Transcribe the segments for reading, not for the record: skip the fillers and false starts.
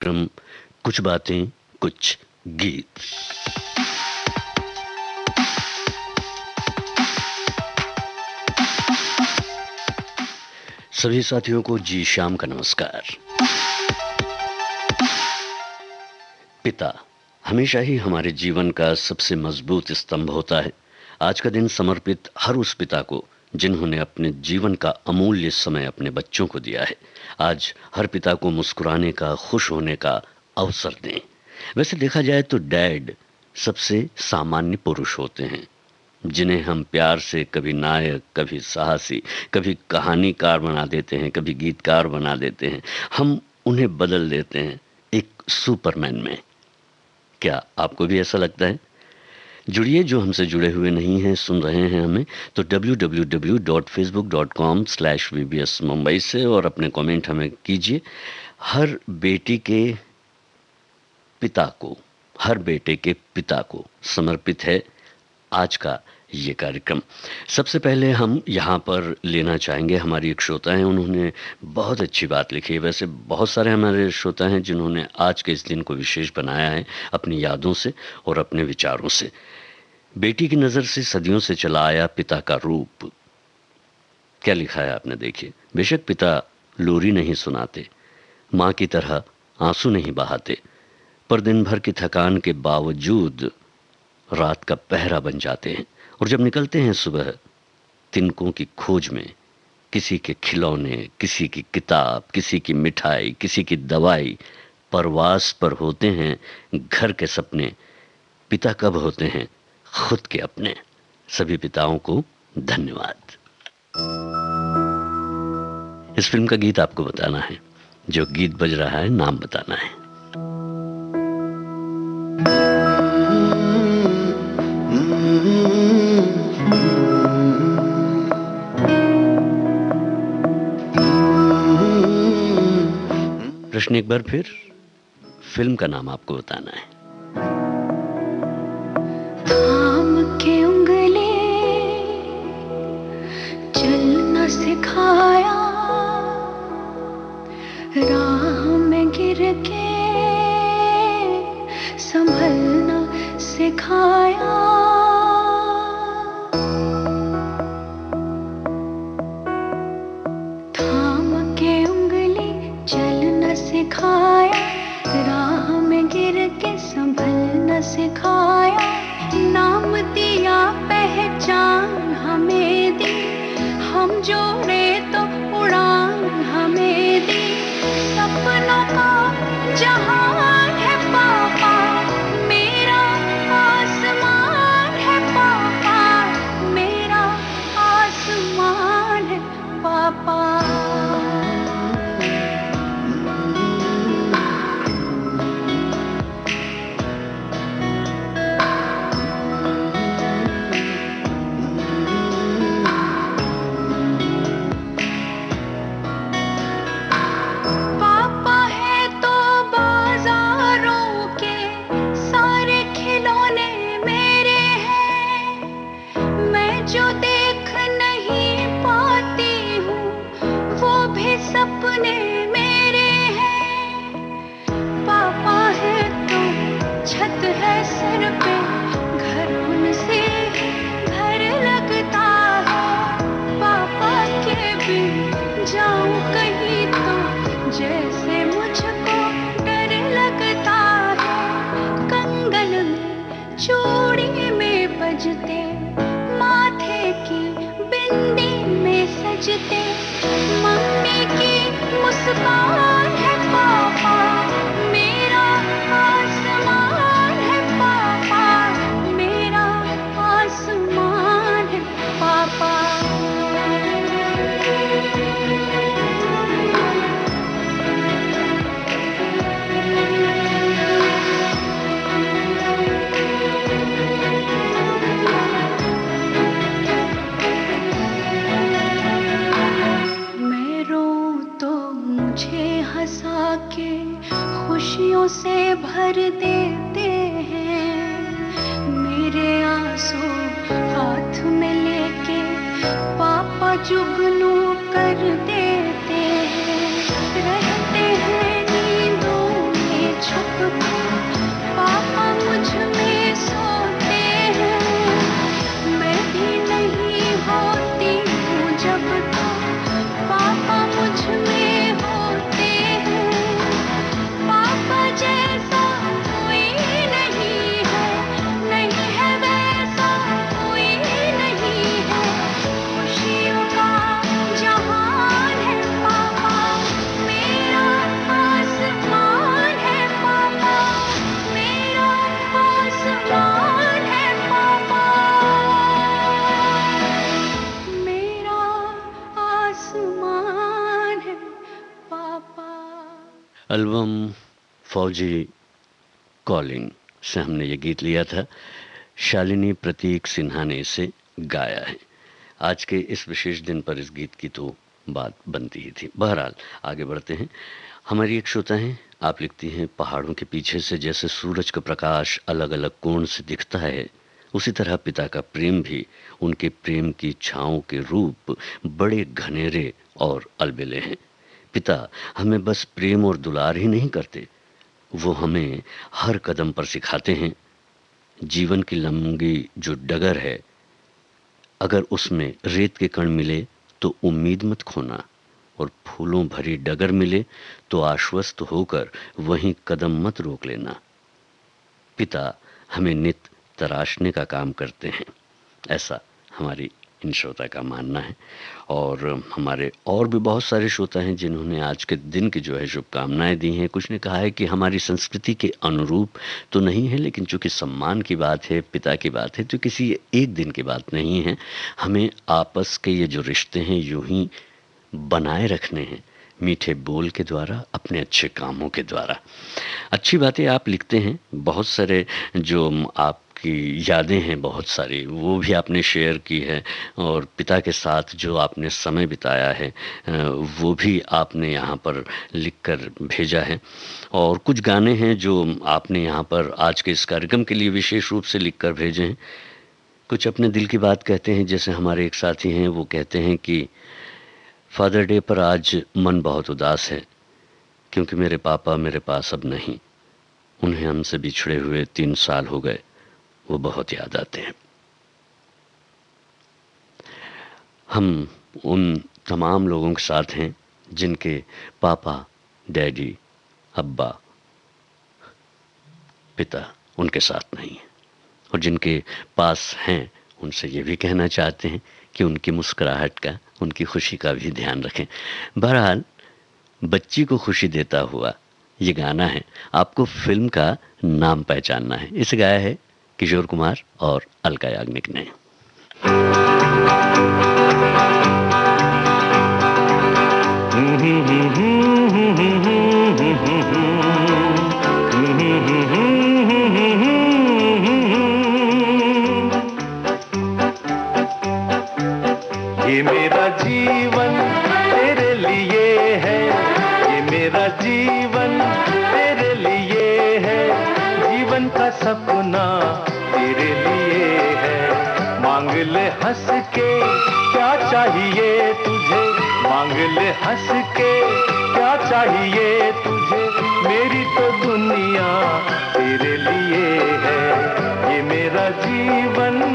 क्रम कुछ बातें कुछ गीत। सभी साथियों को जी शाम का नमस्कार। पिता हमेशा ही हमारे जीवन का सबसे मजबूत स्तंभ होता है। आज का दिन समर्पित हर उस पिता को जिन्होंने अपने जीवन का अमूल्य समय अपने बच्चों को दिया है। आज हर पिता को मुस्कुराने का, खुश होने का अवसर दें। वैसे देखा जाए तो डैड सबसे सामान्य पुरुष होते हैं जिन्हें हम प्यार से कभी नायक, कभी साहसी, कभी कहानीकार बना देते हैं, कभी गीतकार बना देते हैं। हम उन्हें बदल देते हैं एक सुपरमैन में। क्या आपको भी ऐसा लगता है? जुड़िए, जो हमसे जुड़े हुए नहीं हैं, सुन रहे हैं हमें, तो www.facebook.com/vbs मुंबई से और अपने कमेंट हमें कीजिए। हर बेटी के पिता को, हर बेटे के पिता को समर्पित है आज का ये कार्यक्रम। सबसे पहले हम यहाँ पर लेना चाहेंगे, हमारी एक श्रोता हैं, उन्होंने बहुत अच्छी बात लिखी है। वैसे बहुत सारे हमारे श्रोता हैं जिन्होंने आज के इस दिन को विशेष बनाया है अपनी यादों से और अपने विचारों से। बेटी की नज़र से सदियों से चला आया पिता का रूप। क्या लिखा है आपने, देखिए। बेशक पिता लोरी नहीं सुनाते, माँ की तरह आंसू नहीं बहाते, पर दिन भर की थकान के बावजूद रात का पहरा बन जाते हैं। और जब निकलते हैं सुबह तिनकों की खोज में, किसी के खिलौने, किसी की किताब, किसी की मिठाई, किसी की दवाई, परवास पर होते हैं घर के सपने। पिता कब होते हैं खुद के अपने। सभी पिताओं को धन्यवाद। इस फिल्म का गीत आपको बताना है। जो गीत बज रहा है नाम बताना है। प्रश्न एक बार फिर, फिल्म का नाम आपको बताना है। थाम के उंगली चलना सिखाया, राह में गिर के संभलना सिखाया। थाम के उंगली चलना सिखाया, राह में गिर के संभलना सिखाया। नाम दिया, पहचान हमें दी, हम जोड़े तो उड़ान हमें दी। सपनों का जहान है पापा, मेरा आसमान है पापा, मेरा आसमान है पापा। मम्मी की मुस्कान है पापा, मेरा आसमान है पापा, मेरा आसमान है पापा। खुशियों से भर देते हैं, मेरे आंसू हाथ में लेके पापा जुगनू कर देते हैं। रहते हैं नींदों में फौजी कॉलिंग से हमने ये गीत लिया था। शालिनी प्रतीक सिन्हा ने इसे गाया है। आज के इस विशेष दिन पर इस गीत की तो बात बनती ही थी। बहरहाल आगे बढ़ते हैं। हमारी एक श्रोता हैं, आप लिखती हैं, पहाड़ों के पीछे से जैसे सूरज का प्रकाश अलग अलग कोण से दिखता है, उसी तरह पिता का प्रेम भी उनके प्रेम की छाँव के रूप बड़े घनेरे और अलबेले हैं। पिता हमें बस प्रेम और दुलार ही नहीं करते, वो हमें हर कदम पर सिखाते हैं। जीवन की लंबी जो डगर है, अगर उसमें रेत के कण मिले तो उम्मीद मत खोना, और फूलों भरी डगर मिले तो आश्वस्त होकर वहीं कदम मत रोक लेना। पिता हमें नित तराशने का काम करते हैं, ऐसा हमारी इन श्रोता का मानना है। और हमारे और भी बहुत सारे श्रोता हैं जिन्होंने आज के दिन की जो है शुभकामनाएं दी हैं। कुछ ने कहा है कि हमारी संस्कृति के अनुरूप तो नहीं है, लेकिन चूंकि सम्मान की बात है, पिता की बात है, तो किसी एक दिन की बात नहीं है। हमें आपस के ये जो रिश्ते हैं यूं ही बनाए रखने हैं, मीठे बोल के द्वारा, अपने अच्छे कामों के द्वारा। अच्छी बातें आप लिखते हैं, बहुत सारे जो आपकी यादें हैं बहुत सारी, वो भी आपने शेयर की है, और पिता के साथ जो आपने समय बिताया है वो भी आपने यहाँ पर लिखकर भेजा है। और कुछ गाने हैं जो आपने यहाँ पर आज के इस कार्यक्रम के लिए विशेष रूप से लिखकर भेजे हैं। कुछ अपने दिल की बात कहते हैं, जैसे हमारे एक साथी हैं, वो कहते हैं कि फादर डे पर आज मन बहुत उदास है, क्योंकि मेरे पापा मेरे पास अब नहीं। उन्हें हमसे बिछड़े हुए 3 साल हो गए, वो बहुत याद आते हैं। हम उन तमाम लोगों के साथ हैं जिनके पापा, डैडी, अब्बा, पिता उनके साथ नहीं हैं, और जिनके पास हैं उनसे ये भी कहना चाहते हैं कि उनकी मुस्कुराहट का, उनकी खुशी का भी ध्यान रखें। बहरहाल बच्ची को खुशी देता हुआ ये गाना है। आपको फिल्म का नाम पहचानना है। इसे गाया है किशोर कुमार और अलका याग्निक ने। ये मेरा जीवन तेरे लिए है, ये मेरा जीवन तेरे लिए है, जीवन का सपना तेरे लिए है। मांग ले हंस के क्या चाहिए तुझे, मांग ले हंस के क्या चाहिए तुझे, मेरी तो दुनिया तेरे लिए है। ये मेरा जीवन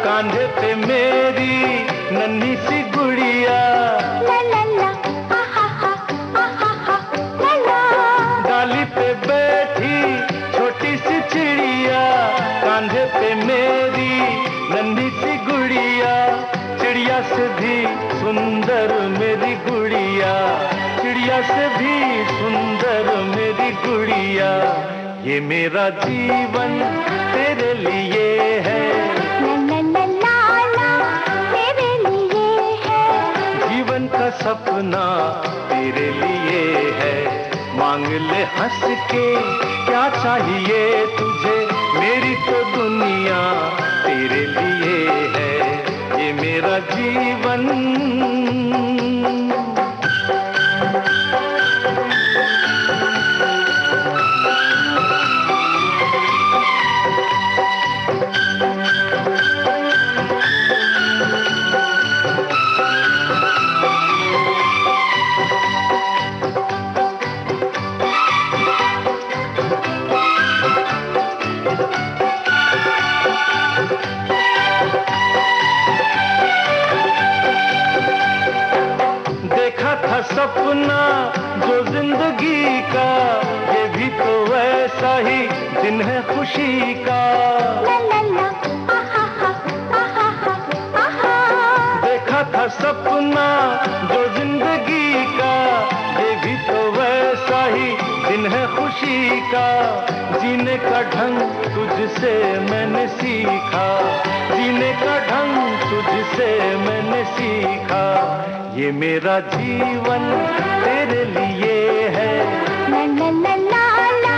कांधे पे मेरी नन्ही सी गुड़िया, डाली पे बैठी छोटी सी चिड़िया, कांधे पे मेरी नन्ही सी गुड़िया, चिड़िया से भी सुंदर मेरी गुड़िया, चिड़िया से भी सुंदर मेरी गुड़िया। ये मेरा जीवन तेरे लिए है, का सपना तेरे लिए है। मांग ले हंस के क्या चाहिए तुझे, मेरी तो दुनिया तेरे लिए है। ये मेरा जीवन सपना जो जिंदगी का, ये भी तो वैसा ही दिन है खुशी का। ला ला ला आहा हा आहा हा आहा। देखा था सपना जो जिंदगी का, ये भी तो वैसा ही दिन है खुशी का। जीने का ढंग तुझसे मैंने सीखा, जीने का ढंग तुझसे मैंने सीखा। ये मेरा जीवन तेरे लिए है। ला ला ला ला ला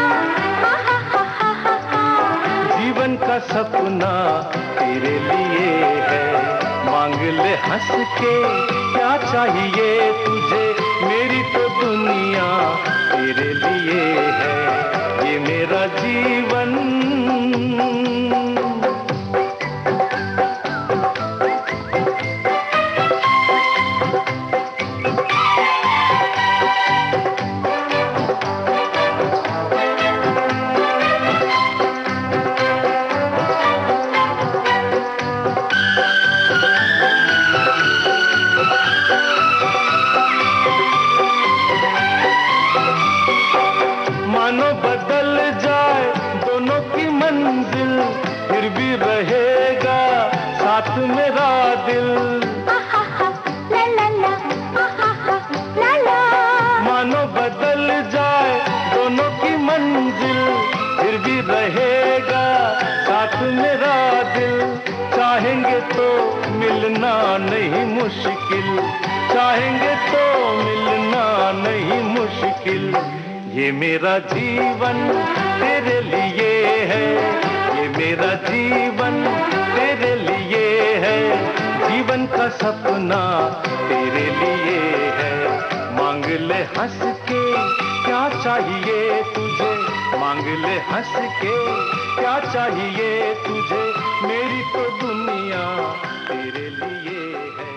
आहा हा हा हा हा। जीवन का सपना तेरे लिए है। मांग ले हंस के क्या चाहिए तुझे, मेरी तो दुनिया तेरे लिए है। ये मेरा जीवन। मानो बदल जाए दोनों की मंजिल, फिर भी रहेगा साथ मेरा दिल। आहा हा ला ला ला आहा हा ला ला। मानो बदल जाए दोनों की मंजिल, फिर भी रहेगा साथ मेरा दिल। चाहेंगे तो मिलना नहीं मुश्किल, चाहेंगे तो मिलना नहीं मुश्किल। ये मेरा जीवन तेरे लिए है, ये मेरा जीवन तेरे लिए है। जीवन का सपना तेरे लिए है। मांग ले हंस के क्या चाहिए तुझे, मांग ले हंस के क्या चाहिए तुझे, मेरी तो दुनिया तेरे लिए है।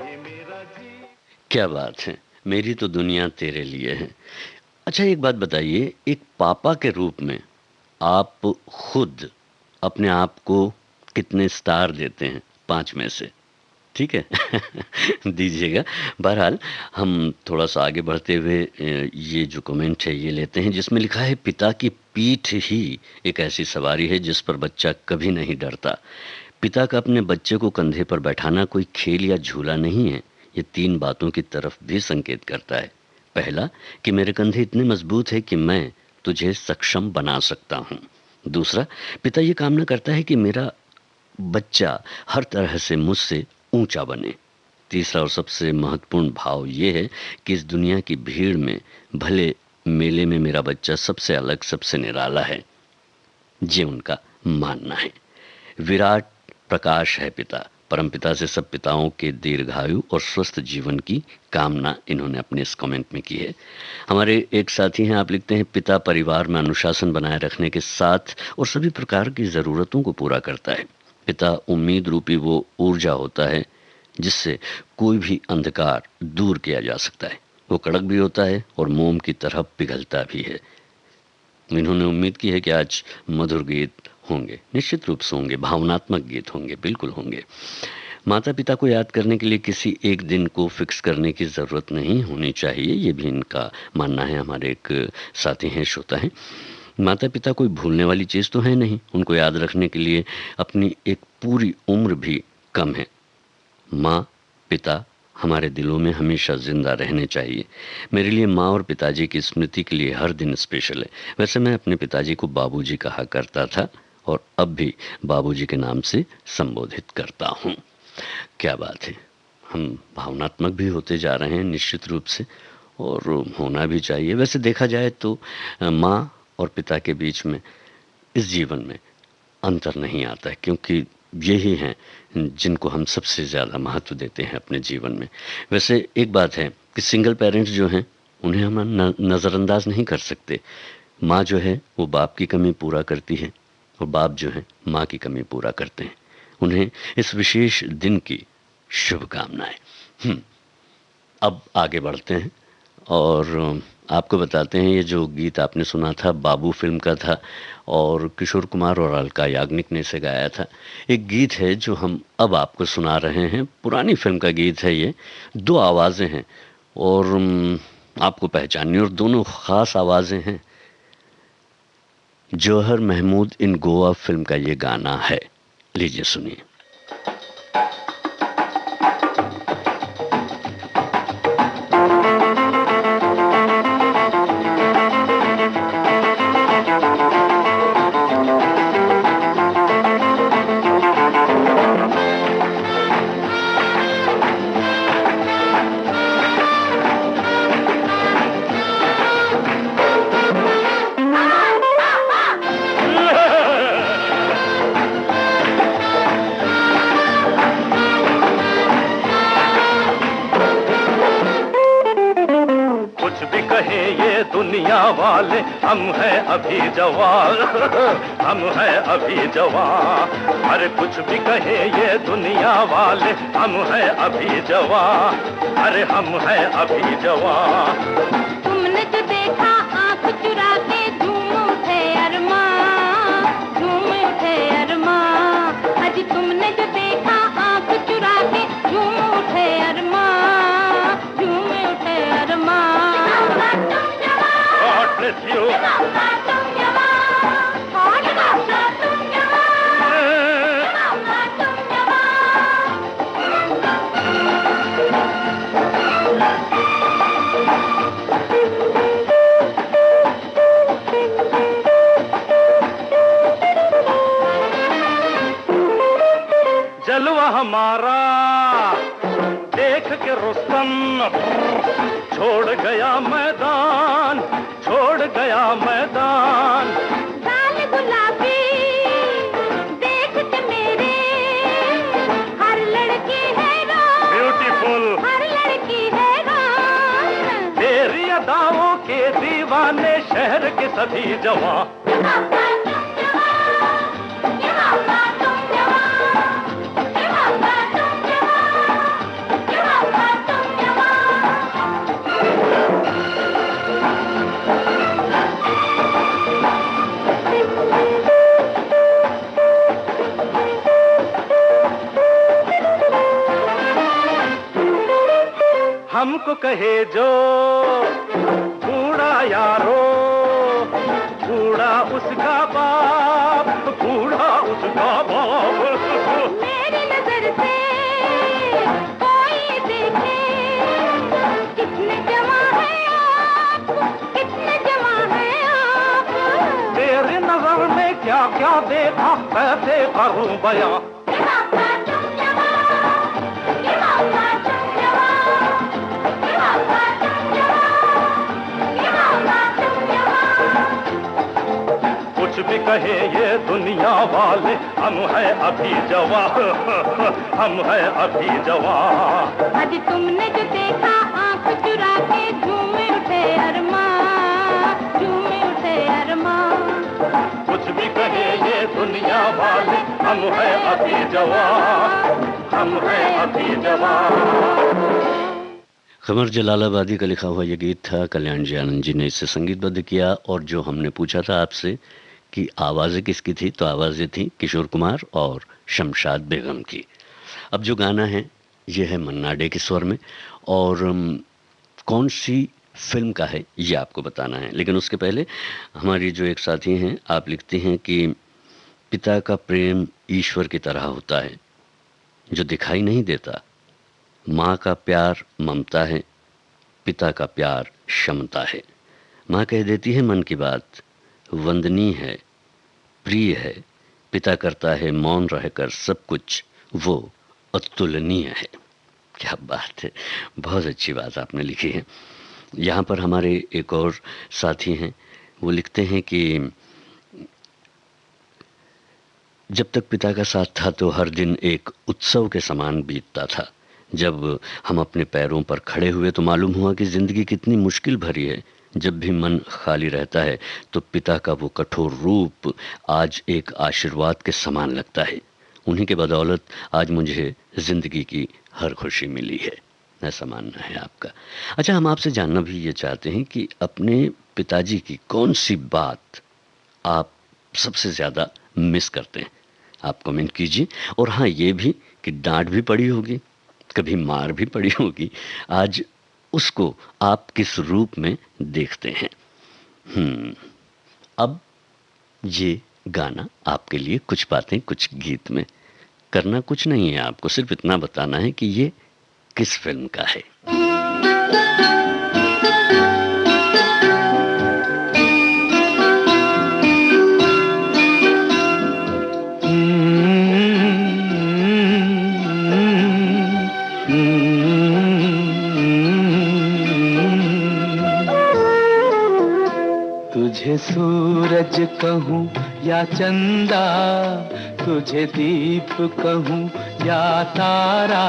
ये मेरा क्या बात है, मेरी तो दुनिया तेरे लिए है। अच्छा एक बात बताइए, एक पापा के रूप में आप खुद अपने आप को कितने स्टार देते हैं 5 में से? ठीक है दीजिएगा। बहरहाल हम थोड़ा सा आगे बढ़ते हुए ये जो कमेंट है ये लेते हैं, जिसमें लिखा है पिता की पीठ ही एक ऐसी सवारी है जिस पर बच्चा कभी नहीं डरता। पिता का अपने बच्चे को कंधे पर बैठाना कोई खेल या झूला नहीं है। ये 3 बातों की तरफ भी संकेत करता है। पहला कि मेरे कंधे इतने मजबूत है कि मैं तुझे सक्षम बना सकता हूँ। दूसरा, पिता ये कामना करता है कि मेरा बच्चा हर तरह से मुझसे ऊंचा बने। तीसरा और सबसे महत्वपूर्ण भाव ये है कि इस दुनिया की भीड़ में भले मेले में मेरा बच्चा सबसे अलग, सबसे निराला है। ये उनका मानना है। विराट प्रकाश है पिता। परमपिता से सब पिताओं के दीर्घायु और स्वस्थ जीवन की कामना इन्होंने अपने इस कमेंट में की है। हमारे एक साथी हैं, आप लिखते हैं पिता परिवार में अनुशासन बनाए रखने के साथ और सभी प्रकार की ज़रूरतों को पूरा करता है। पिता उम्मीद रूपी वो ऊर्जा होता है जिससे कोई भी अंधकार दूर किया जा सकता है। वो कड़क भी होता है और मोम की तरह पिघलता भी है। इन्होंने उम्मीद की है कि आज मधुर गीत होंगे, निश्चित रूप से होंगे, भावनात्मक गीत होंगे, बिल्कुल होंगे। माता पिता को याद करने के लिए किसी एक दिन को फिक्स करने की ज़रूरत नहीं होनी चाहिए, ये भी इनका मानना है। हमारे एक साथी हैं, श्रोता हैं। माता पिता कोई भूलने वाली चीज़ तो है नहीं, उनको याद रखने के लिए अपनी एक पूरी उम्र भी कम है। माँ पिता हमारे दिलों में हमेशा जिंदा रहने चाहिए। मेरे लिए माँ और पिताजी की स्मृति के लिए हर दिन स्पेशल है। वैसे मैं अपने पिताजी को बाबूजी कहा करता था और अब भी बाबूजी के नाम से संबोधित करता हूँ। क्या बात है, हम भावनात्मक भी होते जा रहे हैं निश्चित रूप से, और होना भी चाहिए। वैसे देखा जाए तो माँ और पिता के बीच में इस जीवन में अंतर नहीं आता है, क्योंकि यही हैं जिनको हम सबसे ज़्यादा महत्व देते हैं अपने जीवन में। वैसे एक बात है कि सिंगल पेरेंट्स जो हैं उन्हें हम नज़रअंदाज नहीं कर सकते। माँ जो है वो बाप की कमी पूरा करती है और बाप जो है माँ की कमी पूरा करते हैं। उन्हें इस विशेष दिन की शुभकामनाएं। अब आगे बढ़ते हैं और आपको बताते हैं, ये जो गीत आपने सुना था बाबू फिल्म का था और किशोर कुमार और अलका याग्निक ने इसे गाया था। एक गीत है जो हम अब आपको सुना रहे हैं, पुरानी फिल्म का गीत है ये। 2 आवाज़ें हैं और आपको पहचाननी, और दोनों ख़ास आवाज़ें हैं। जौहर महमूद इन गोवा फिल्म का ये गाना है, लीजिए सुनिए। दुनिया वाले हम हैं अभी जवान, हम हैं अभी जवान। अरे कुछ भी कहे ये दुनिया वाले हम हैं अभी जवान, अरे हम हैं अभी जवान। तुमने जो देखा आंख चुरा के झूम उठे अरमान, झूम उठे अरमान। अजी तुमने जो देखा आंख चुरा के झूम उठे अरमान, झूम उठे अरमान। God bless you. जलवा हमारा देख के रुस्तम छोड़ गया मैदान, छोड़ गया मैदान। लाल गुलाबी देख के मेरे हर लड़की हैरान, ब्यूटीफुल हर लड़की हैरान। तेरी अदाओं के दीवाने शहर के सभी जवान। हमको कहे जो बूढ़ा यारो, बूढ़ा उसका बाप, बूढ़ा उसका बाप। मेरी नजर से कोई देखे कितने जमा है आप, कितने जमा है आप। तेरी नजर में क्या क्या देखा कैसे करूं बयां। कुछ भी कहे ये दुनिया वाले हम हैं अभी जवान, हम हैं अभी जवान। अजी तुमने जो देखा आंख चुरा के झूम उठे अरमान, झूम उठे अरमान। कुछ भी कहे ये दुनिया वाले हम हैं अभी जवान, हम हैं अभी जवान। कमर जलालाबादी का लिखा हुआ ये गीत था, कल्याण जी आनंद जी ने इसे संगीतबद्ध किया। और जो हमने पूछा था आपसे कि आवाज़ें किसकी थी, तो आवाज़ें थी किशोर कुमार और शमशाद बेगम की। अब जो गाना है ये है मन्ना डे के स्वर में, और कौन सी फिल्म का है ये आपको बताना है। लेकिन उसके पहले हमारी जो एक साथी हैं, आप लिखती हैं कि पिता का प्रेम ईश्वर की तरह होता है जो दिखाई नहीं देता। माँ का प्यार ममता है, पिता का प्यार क्षमता है। माँ कह देती है मन की बात, वंदनीय है, प्रिय है। पिता करता है मौन रहकर सब कुछ, वो अतुलनीय है। क्या बात है, बहुत अच्छी बात आपने लिखी है। यहाँ पर हमारे एक और साथी हैं, वो लिखते हैं कि जब तक पिता का साथ था तो हर दिन एक उत्सव के समान बीतता था। जब हम अपने पैरों पर खड़े हुए तो मालूम हुआ कि ज़िंदगी कितनी मुश्किल भरी है। जब भी मन खाली रहता है तो पिता का वो कठोर रूप आज एक आशीर्वाद के समान लगता है। उन्हीं के बदौलत आज मुझे ज़िंदगी की हर खुशी मिली है। ऐसा मानना है आपका। अच्छा, हम आपसे जानना भी ये चाहते हैं कि अपने पिताजी की कौन सी बात आप सबसे ज़्यादा मिस करते हैं। आप कमेंट कीजिए। और हाँ, ये भी कि डांट भी पड़ी होगी, कभी मार भी पड़ी होगी, आज उसको आप किस रूप में देखते हैं। अब ये गाना आपके लिए कुछ बातें कुछ गीत में। करना कुछ नहीं है, आपको सिर्फ इतना बताना है कि ये किस फिल्म का है। तुझे सूरज कहूँ या चंदा, तुझे दीप कहूँ या तारा,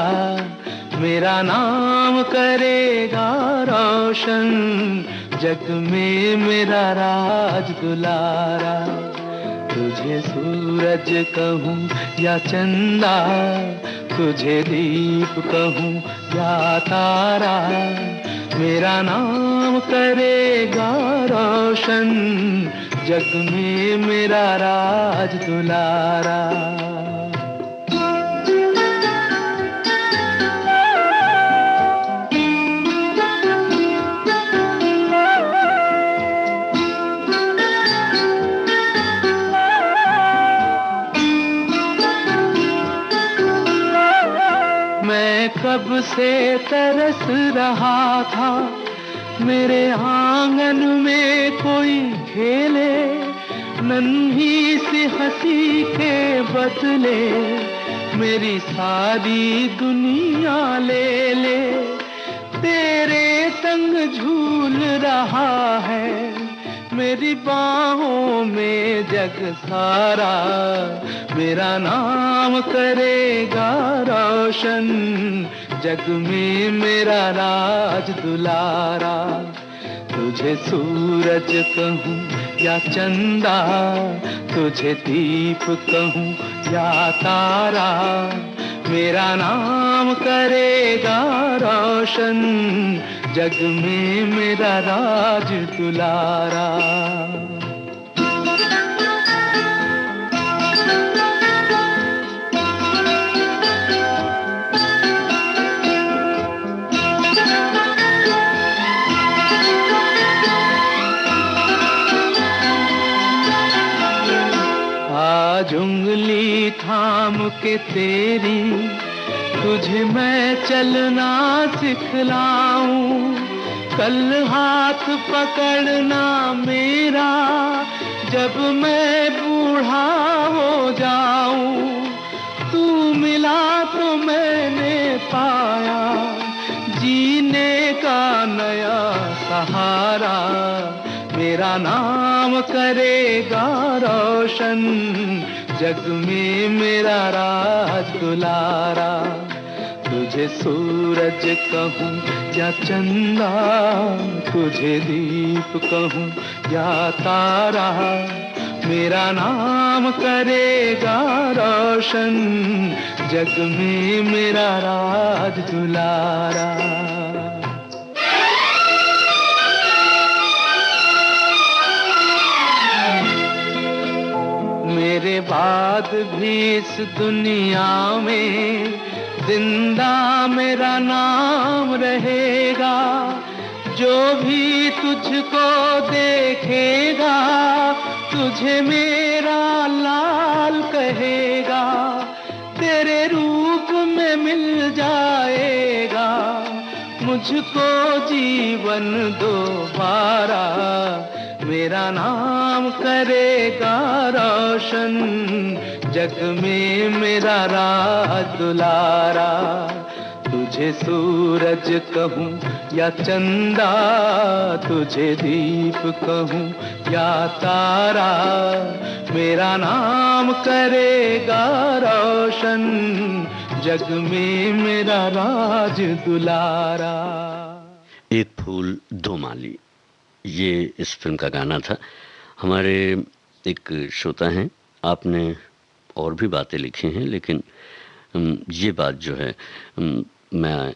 मेरा नाम करेगा रोशन, जग में मेरा राज दुलारा। तुझे सूरज कहूँ या चंदा, तुझे दीप कहूँ या तारा, मेरा नाम करेगा रोशन, जग में मेरा राज दुलारा। मैं कब से तरस रहा था, मेरे आंगन में कोई खेले, नन्ही सी हंसी के बदले मेरी सारी दुनिया ले ले। तेरे संग झूल रहा है मेरी बाहों में जग सारा, मेरा नाम करेगा रोशन, जग में मेरा राज दुलारा। तुझे सूरज कहूँ या चंदा, तुझे दीप कहूँ या तारा, मेरा नाम करेगा रोशन, जग में मेरा राज दुलारा। आज उंगली थाम के तेरी, तुझे मैं चलना सिखलाऊं, कल हाथ पकड़ना मेरा, जब मैं बूढ़ा हो जाऊं। तू मिला तो मैंने पाया जीने का नया सहारा, मेरा नाम करेगा रोशन, जग में मेरा राज दुलारा। तुझे सूरज कहूँ या चंदा, तुझे दीप कहूँ या तारा, मेरा नाम करेगा रोशन, जग में मेरा राज दुलारा। मेरे बाद भी इस दुनिया में जिंदा मेरा नाम रहेगा, जो भी तुझको देखेगा तुझे मेरा लाल कहेगा, तेरे रूप में मिल जाएगा मुझको जीवन दोबारा, मेरा नाम करेगा रोशन, जग में मेरा राज दुलारा। तुझे सूरज कहूँ या चंदा, तुझे दीप कहूँ या तारा, मेरा नाम करेगा रोशन, जग में मेरा राज दुलारा। एक फूल दो माली, ये इस फिल्म का गाना था। हमारे एक श्रोता हैं, आपने और भी बातें लिखी हैं, लेकिन ये बात जो है मैं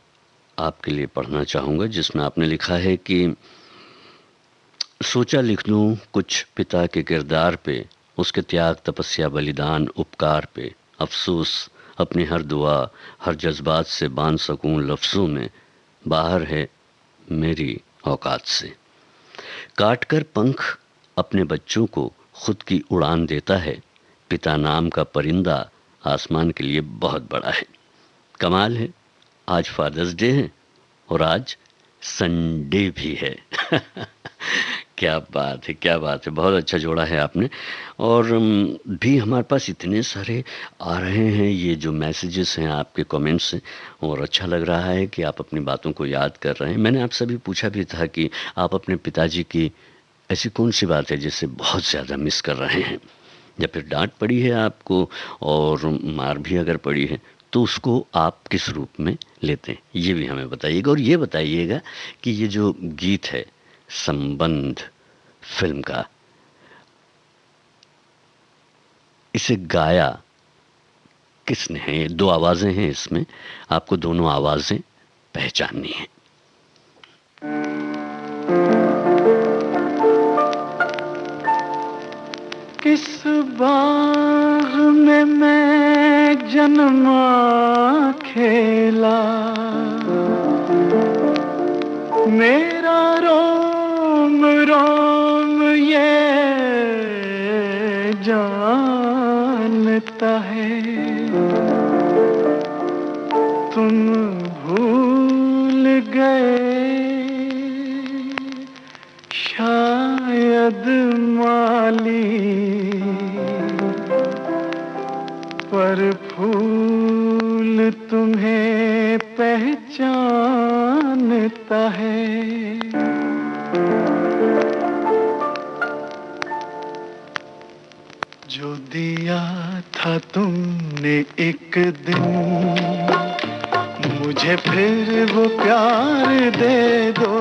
आपके लिए पढ़ना चाहूँगा, जिसमें आपने लिखा है कि सोचा लिख दूँ कुछ पिता के किरदार पे, उसके त्याग तपस्या बलिदान उपकार पे, अफसोस अपनी हर दुआ हर जज्बात से बांध सकूं लफ्ज़ों में, बाहर है मेरी औकात से। काट कर पंख अपने बच्चों को खुद की उड़ान देता है, पिता नाम का परिंदा आसमान के लिए बहुत बड़ा है। कमाल है, आज फादर्स डे है और आज संडे भी है। क्या बात है, क्या बात है, बहुत अच्छा जोड़ा है आपने। और भी हमारे पास इतने सारे आ रहे हैं ये जो मैसेजेस हैं, आपके कमेंट्स हैं, और अच्छा लग रहा है कि आप अपनी बातों को याद कर रहे हैं। मैंने आपसे भी पूछा भी था कि आप अपने पिताजी की ऐसी कौन सी बात है जिससे बहुत ज़्यादा मिस कर रहे हैं, या फिर डांट पड़ी है आपको और मार भी अगर पड़ी है तो उसको आप किस रूप में लेते हैं, ये भी हमें बताइएगा। और ये बताइएगा कि ये जो गीत है संबंध फिल्म का, इसे गाया किसने है? दो आवाजें हैं इसमें, आपको दोनों आवाजें पहचाननी है। किस बाग में मैं जन्मा खेला, मेरा रोम रोम ये जानता है। तुम भूल गए शायद माली, पर फूल तुम्हें पहचानता है। जो दिया था तुमने एक दिन मुझे, फिर वो प्यार दे दो।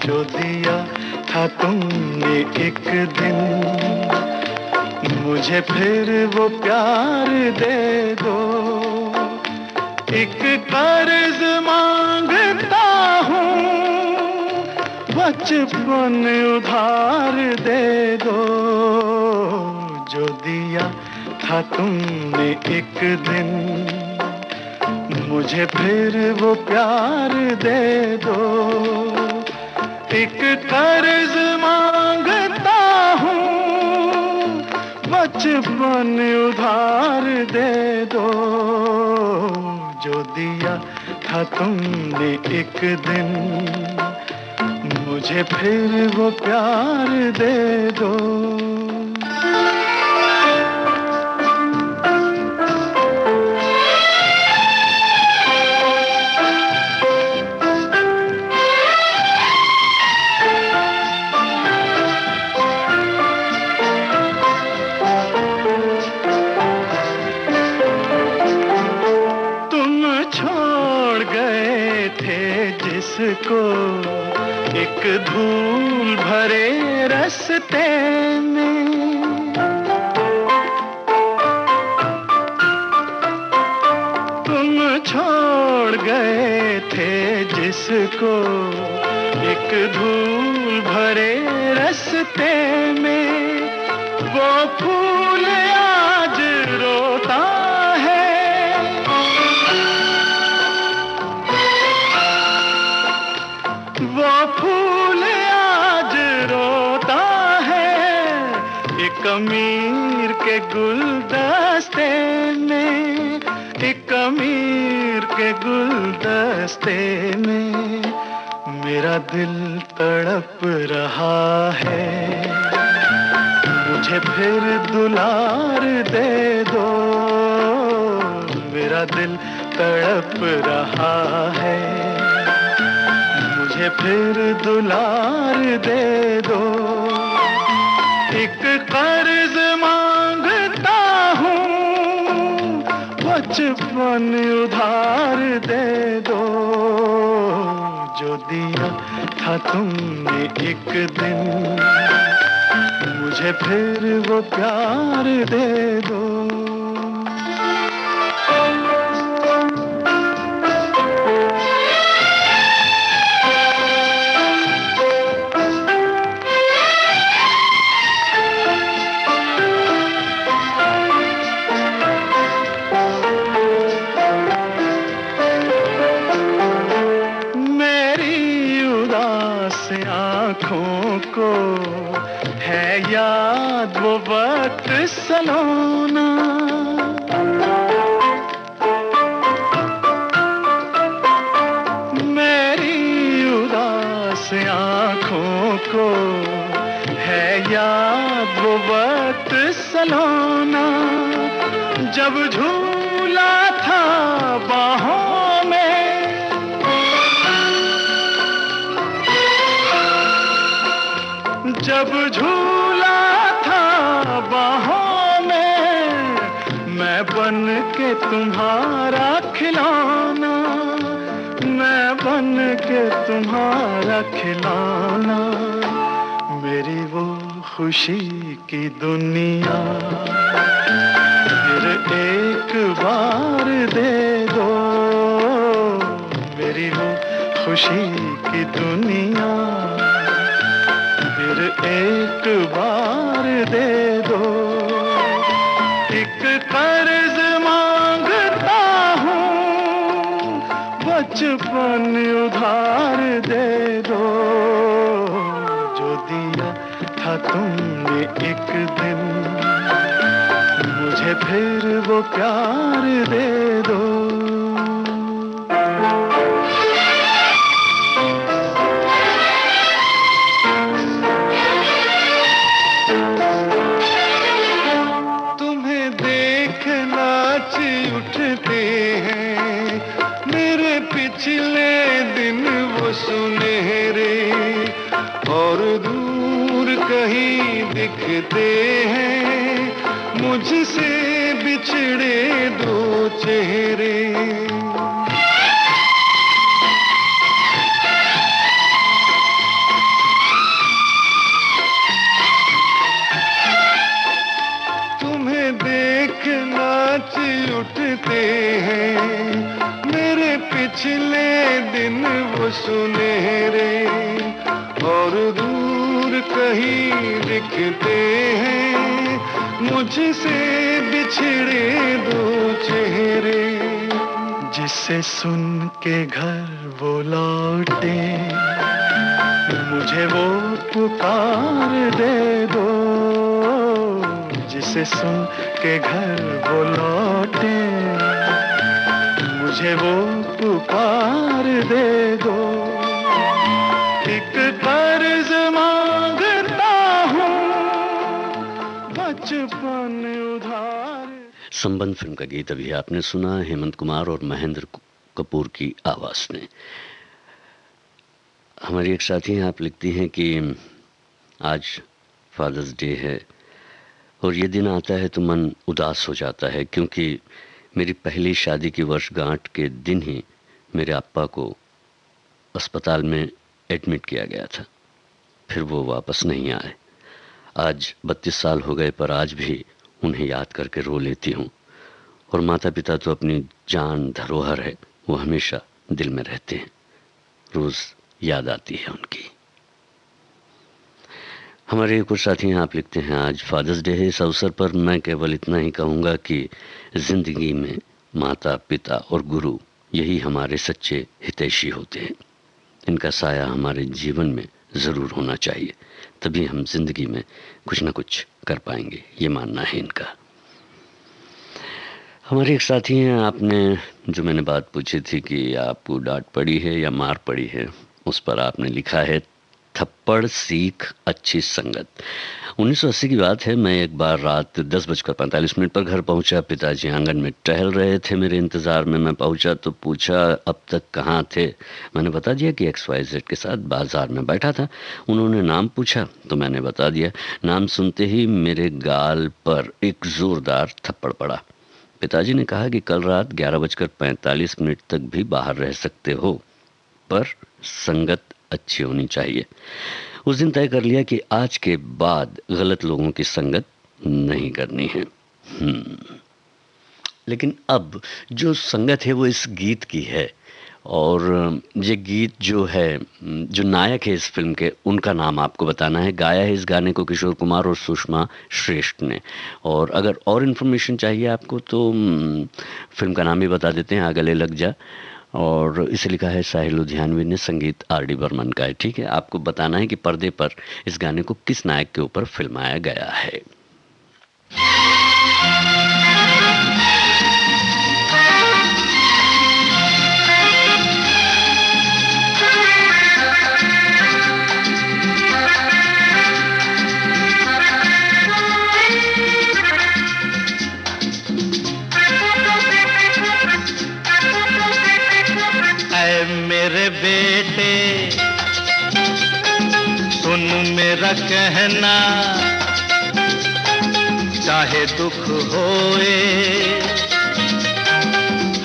जो दिया था तुमने एक दिन मुझे, फिर वो प्यार दे दो। एक कर्ज मांगता हूँ, बचपन उधार दे दो। जो दिया था तुमने एक दिन मुझे, फिर वो प्यार दे दो। एक कर्ज मांगता हूँ, बचपन उधार दे दो। जो दिया था तुमने एक दिन मुझे, फिर वो प्यार दे दो। को एक धूल भरे रास्ते में, तुम छोड़ गए थे जिसको एक धूल भरे रास्ते में। वो फूल आज रोता है, वो फूल आज रोता है। एक अमीर के गुलदस्ते में, एक अमीर के गुलदस्ते में मेरा दिल तड़प रहा है। मुझे फिर दुलार दे दो, मेरा दिल तड़प रहा है। मुझे फिर दुलार दे दो। एक कर्ज मांगता हूँ, बचपन उधार दे दो। जो दिया था तुमने एक दिन मुझे, फिर वो प्यार दे दो। आँखों को है या वो वक्त सलोना। मेरी उदास आंखों को है याद वो वक्त सलोना, जब झूला था बाहों में, जब झूला था बाहों में, मैं बन के तुम्हारा खिलौना, मैं बन के तुम्हारा खिलौना। मेरी वो खुशी की दुनिया फिर एक बार दे दो, मेरी वो खुशी की दुनिया फिर एक बार दे दो। एक कर्ज मांगता हूँ, बचपन उधार दे दो, जो दिया था तुमने एक दिन, मुझे फिर वो प्यार दे दो। तुम्हें देख नाच उठते हैं मेरे पिछले दिन वो सुनहरे, और दूर कहीं दिखते हैं मुझसे बिछड़े दो चेहरे। तुम्हें देख नाच उठते हैं मेरे पिछले दिन वो सुनहरे, और दूर कहीं दिखते हैं मुझसे बिछड़े दो चेहरे। जिसे सुन के घर वो लौटे, मुझे वो पुकार दे दो, जिसे सुन के घर वो लौटे, मुझे वो पुकार दे दो। एक कर्ज मांगता हूँ, बचपन उधार। संबंध फिल्म का गीत अभी आपने सुना, हेमंत कुमार और महेंद्र कपूर की आवाज में। हमारी एक साथी हैं, आप लिखती हैं कि आज फादर्स डे है और ये दिन आता है तो मन उदास हो जाता है, क्योंकि मेरी पहली शादी की वर्षगांठ के दिन ही मेरे अप्पा को अस्पताल में एडमिट किया गया था, फिर वो वापस नहीं आए। आज 32 साल हो गए, पर आज भी उन्हें याद करके रो लेती हूँ। और माता पिता तो अपनी जान धरोहर है, वो हमेशा दिल में रहते हैं, रोज़ याद आती है उनकी। हमारे कुछ साथी हैं, आप लिखते हैं आज फादर्स डे है। इस अवसर पर मैं केवल इतना ही कहूँगा कि ज़िंदगी में माता पिता और गुरु यही हमारे सच्चे हितैषी होते हैं। इनका साया हमारे जीवन में ज़रूर होना चाहिए, तभी हम जिंदगी में कुछ ना कुछ कर पाएंगे, ये मानना है इनका। हमारे एक साथी हैं, आपने जो मैंने बात पूछी थी कि आपको डांट पड़ी है या मार पड़ी है, उस पर आपने लिखा है थप्पड़ सीख अच्छी संगत। 1980 की बात है, मैं एक बार रात 10:45 पर घर पहुंचा। पिताजी आंगन में टहल रहे थे, मेरे इंतज़ार में मैं पहुंचा तो पूछा अब तक कहाँ थे। मैंने बता दिया कि XYZ के साथ बाजार में बैठा था। उन्होंने नाम पूछा तो मैंने बता दिया। नाम सुनते ही मेरे गाल पर एक ज़ोरदार थप्पड़ पड़ा। पिताजी ने कहा कि कल रात 11:45 तक भी बाहर रह सकते हो, पर संगत अच्छी होनी चाहिए। उस दिन तय कर लिया कि आज के बाद गलत लोगों की संगत नहीं करनी है। लेकिन अब जो संगत है वो इस गीत की है, और ये गीत जो है, जो नायक है इस फिल्म के, उनका नाम आपको बताना है। गाया है इस गाने को किशोर कुमार और सुषमा श्रेष्ठ ने। और अगर और इन्फॉर्मेशन चाहिए आपको तो फिल्म का नाम भी बता देते हैं, आ गले लग जा, और इसे लिखा है साहिल लुधियानवी ने, संगीत R.D. बर्मन का है। ठीक है, आपको बताना है कि पर्दे पर इस गाने को किस नायक के ऊपर फिल्माया गया है। मेरा कहना, चाहे दुख होए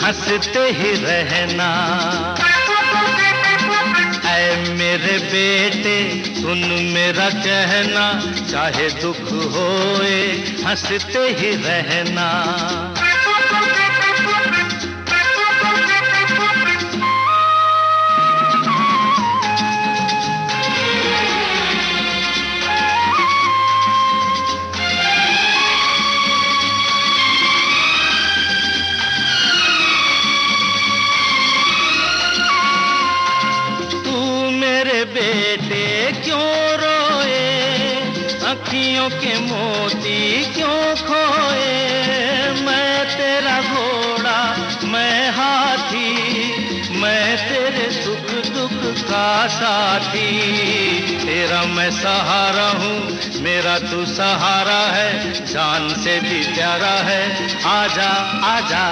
हंसते ही रहना। ऐ मेरे बेटे सुन मेरा कहना, चाहे दुख होए हंसते ही रहना। बेटे क्यों रोए, अखियों के मोती क्यों खोए। मैं तेरा घोड़ा मैं हाथी, मैं तेरे सुख दुख का साथी। तेरा मैं सहारा हूँ, मेरा तू सहारा है, जान से भी प्यारा है। आजा आजा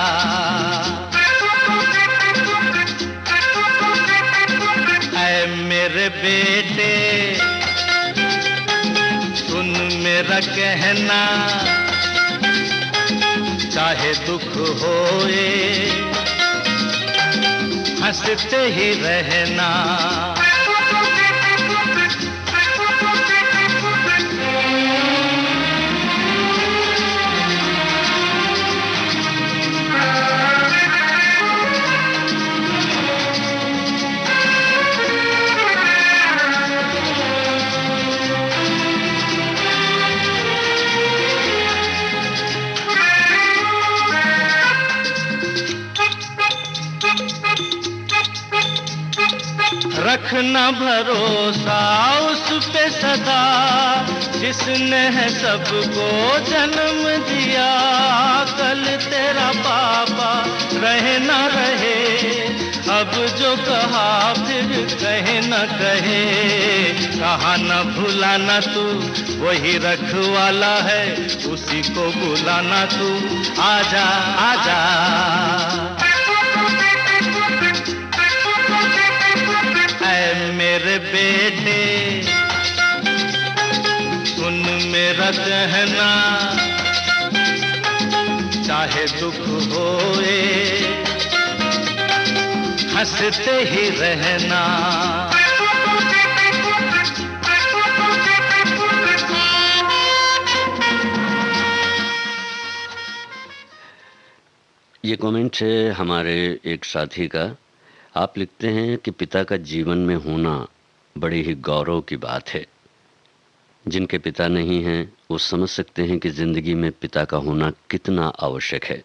मेरे बेटे सुन मेरा कहना, चाहे दुख होए हंसते ही रहना। रखना भरोसा उस पे सदा, जिसने है सबको जन्म दिया। कल तेरा पापा रहे न रहे, अब जो कहा फिर कहे न कहे। कहा न भुलाना तू वही रखवाला है, उसी को बुलाना तू। आजा आजा मेरे बेटे सुन मेरा कहना, चाहे दुख होए हंसते ही रहना। ये कमेंट है हमारे एक साथी का। आप लिखते हैं कि पिता का जीवन में होना बड़ी ही गौरव की बात है। जिनके पिता नहीं हैं वो समझ सकते हैं कि जिंदगी में पिता का होना कितना आवश्यक है।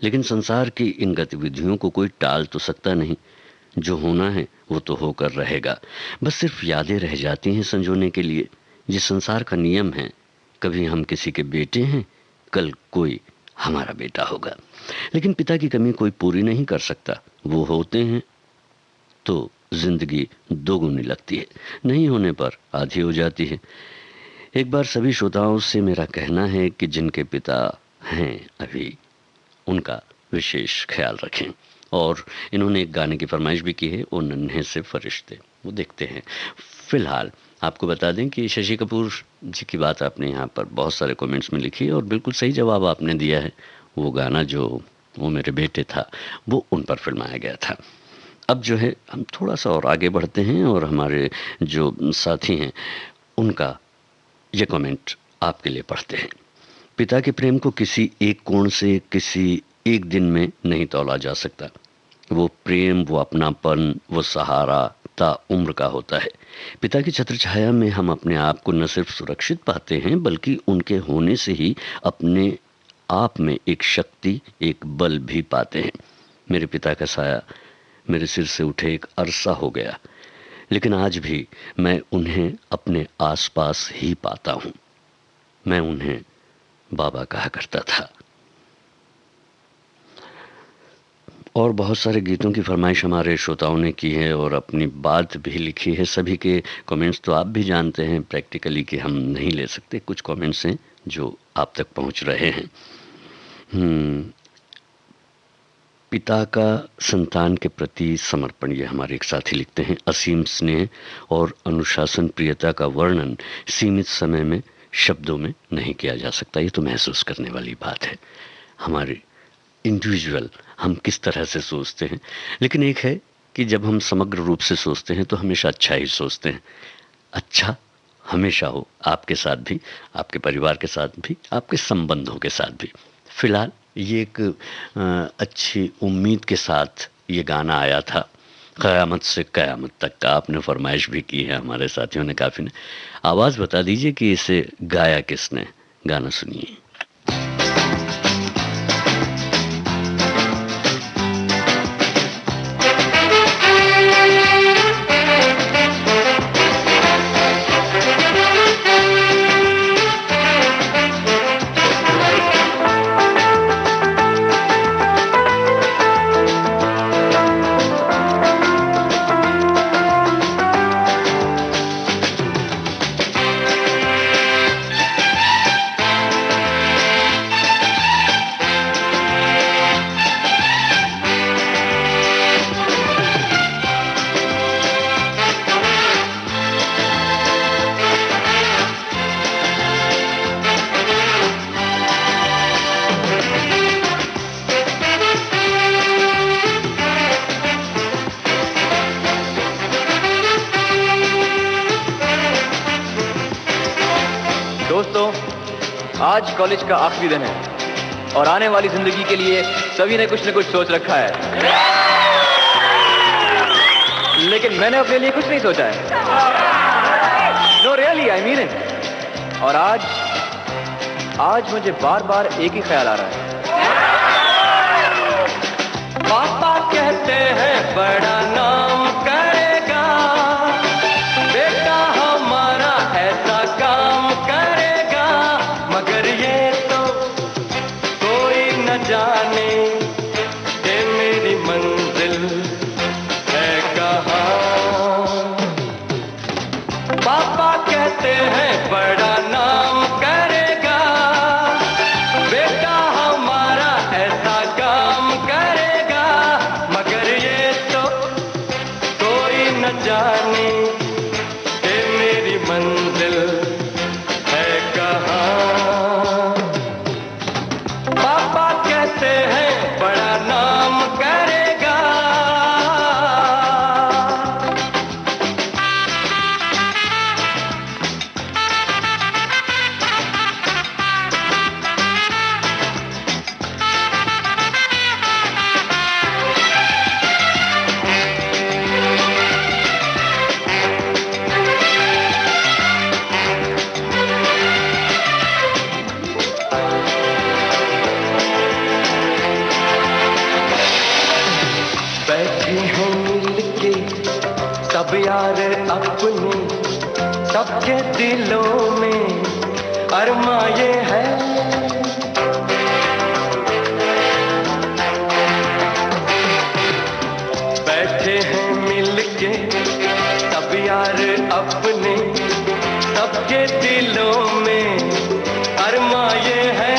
लेकिन संसार की इन गतिविधियों को कोई टाल तो सकता नहीं। जो होना है वो तो होकर रहेगा, बस सिर्फ यादें रह जाती हैं संजोने के लिए। ये संसार का नियम है, कभी हम किसी के बेटे हैं, कल कोई हमारा बेटा होगा। लेकिन पिता की कमी कोई पूरी नहीं कर सकता। वो होते हैं तो जिंदगी दोगुनी लगती है, नहीं होने पर आधी हो जाती है। एक बार सभी श्रोताओं से मेरा कहना है कि जिनके पिता हैं अभी, उनका विशेष ख्याल रखें। और इन्होंने एक गाने की फरमाइश भी की है, ओ नन्हे से फरिश्ते। वो देखते हैं। फिलहाल आपको बता दें कि शशि कपूर जी की बात आपने यहाँ पर बहुत सारे कमेंट्स में लिखी और बिल्कुल सही जवाब आपने दिया है। वो गाना जो वो मेरे बेटे था, वो उन पर फिल्माया गया था। अब जो है हम थोड़ा सा और आगे बढ़ते हैं और हमारे जो साथी हैं उनका ये कमेंट आपके लिए पढ़ते हैं। पिता के प्रेम को किसी एक कोण से किसी एक दिन में नहीं तौला जा सकता। वो प्रेम, वो अपनापन, वो सहारा ता उम्र का होता है। पिता की छत्र छाया में हम अपने आप को न सिर्फ सुरक्षित पाते हैं बल्कि उनके होने से ही अपने आप में एक शक्ति, एक बल भी पाते हैं। मेरे पिता का साया मेरे सिर से उठे एक अरसा हो गया, लेकिन आज भी मैं उन्हें अपने आसपास ही पाता हूं। मैं उन्हें बाबा कहा करता था। और बहुत सारे गीतों की फरमाइश हमारे श्रोताओं ने की है और अपनी बात भी लिखी है। सभी के कमेंट्स तो आप भी जानते हैं प्रैक्टिकली कि हम नहीं ले सकते। कुछ कमेंट्स हैं जो आप तक पहुंच रहे हैं। पिता का संतान के प्रति समर्पण, ये हमारे एक साथी लिखते हैं। असीम स्नेह और अनुशासन प्रियता का वर्णन सीमित समय में शब्दों में नहीं किया जा सकता। ये तो महसूस करने वाली बात है, हमारे इंडिविजुअल हम किस तरह से सोचते हैं। लेकिन एक है कि जब हम समग्र रूप से सोचते हैं तो हमेशा अच्छा ही सोचते हैं। अच्छा हमेशा हो, आपके साथ भी, आपके परिवार के साथ भी, आपके संबंधों के साथ भी। फिलहाल ये एक अच्छी उम्मीद के साथ ये गाना आया था, क़यामत से क़यामत तक का। आपने फरमाइश भी की है, हमारे साथियों ने काफ़ी ने। आवाज़ बता दीजिए कि इसे गाया किसने, गाना सुनिए। दोस्तों, आज कॉलेज का आखिरी दिन है और आने वाली जिंदगी के लिए सभी ने कुछ न कुछ सोच रखा है, लेकिन मैंने अपने लिए कुछ नहीं सोचा है। No really, I mean it. और आज मुझे बार बार एक ही ख्याल आ रहा है। पापा कहते हैं बड़ा नाम करेगा, बेटा हमारा ऐसा काम करेगा, मगर ये तो कोई न जाने कि मेरी मंजिल है कहाँ। पापा कहते हैं बड़ा नाम करेगा, बेटा हमारा ऐसा काम करेगा, मगर ये तो कोई न जाने कि मेरी मंजिल है कहाँ। पापा कहते हैं बड़ा नाम करेगा। बैठे हैं मिलके सब यार अपने, सबके दिलों में अरमा ये है। बैठे हैं मिलके सब यार अपने, सबके दिलों में अरमा ये है।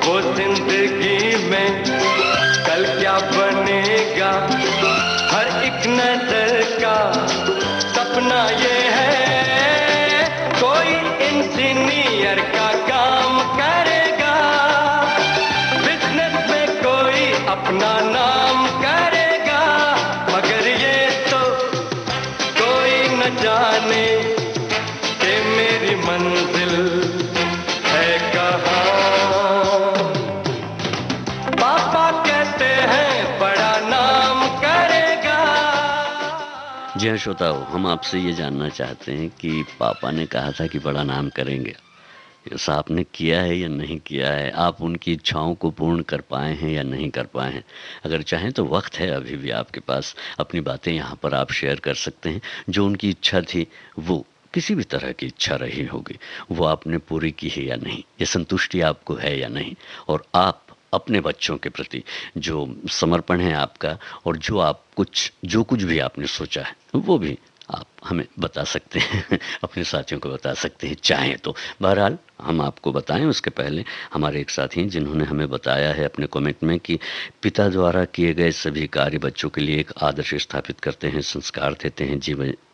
वो जिंदगी में कल क्या बनेगा, हर एक नजर का सपना ये है। कोई इंजीनियर का काम करेगा, बिजनेस में कोई अपना नाम करेगा, मगर ये तो कोई न जाने कि मेरी मंजिल है कहाँ। पापा कहते हैं बड़ा नाम करेगा। जी हाँ श्रोताओ, हम आपसे ये जानना चाहते हैं कि पापा ने कहा था कि बड़ा नाम करेंगे, ऐसा आपने किया है या नहीं किया है? आप उनकी इच्छाओं को पूर्ण कर पाए हैं या नहीं कर पाए हैं? अगर चाहें तो वक्त है अभी भी आपके पास, अपनी बातें यहाँ पर आप शेयर कर सकते हैं। जो उनकी इच्छा थी, वो किसी भी तरह की इच्छा रही होगी, वो आपने पूरी की है या नहीं, ये संतुष्टि आपको है या नहीं, और आप अपने बच्चों के प्रति जो समर्पण है आपका, और जो कुछ भी आपने सोचा है, वो भी आप हमें बता सकते हैं, अपने साथियों को बता सकते हैं चाहें तो। बहरहाल हम आपको बताएं उसके पहले हमारे एक साथी हैं जिन्होंने हमें बताया है अपने कमेंट में कि पिता द्वारा किए गए सभी कार्य बच्चों के लिए एक आदर्श स्थापित करते हैं, संस्कार देते हैं,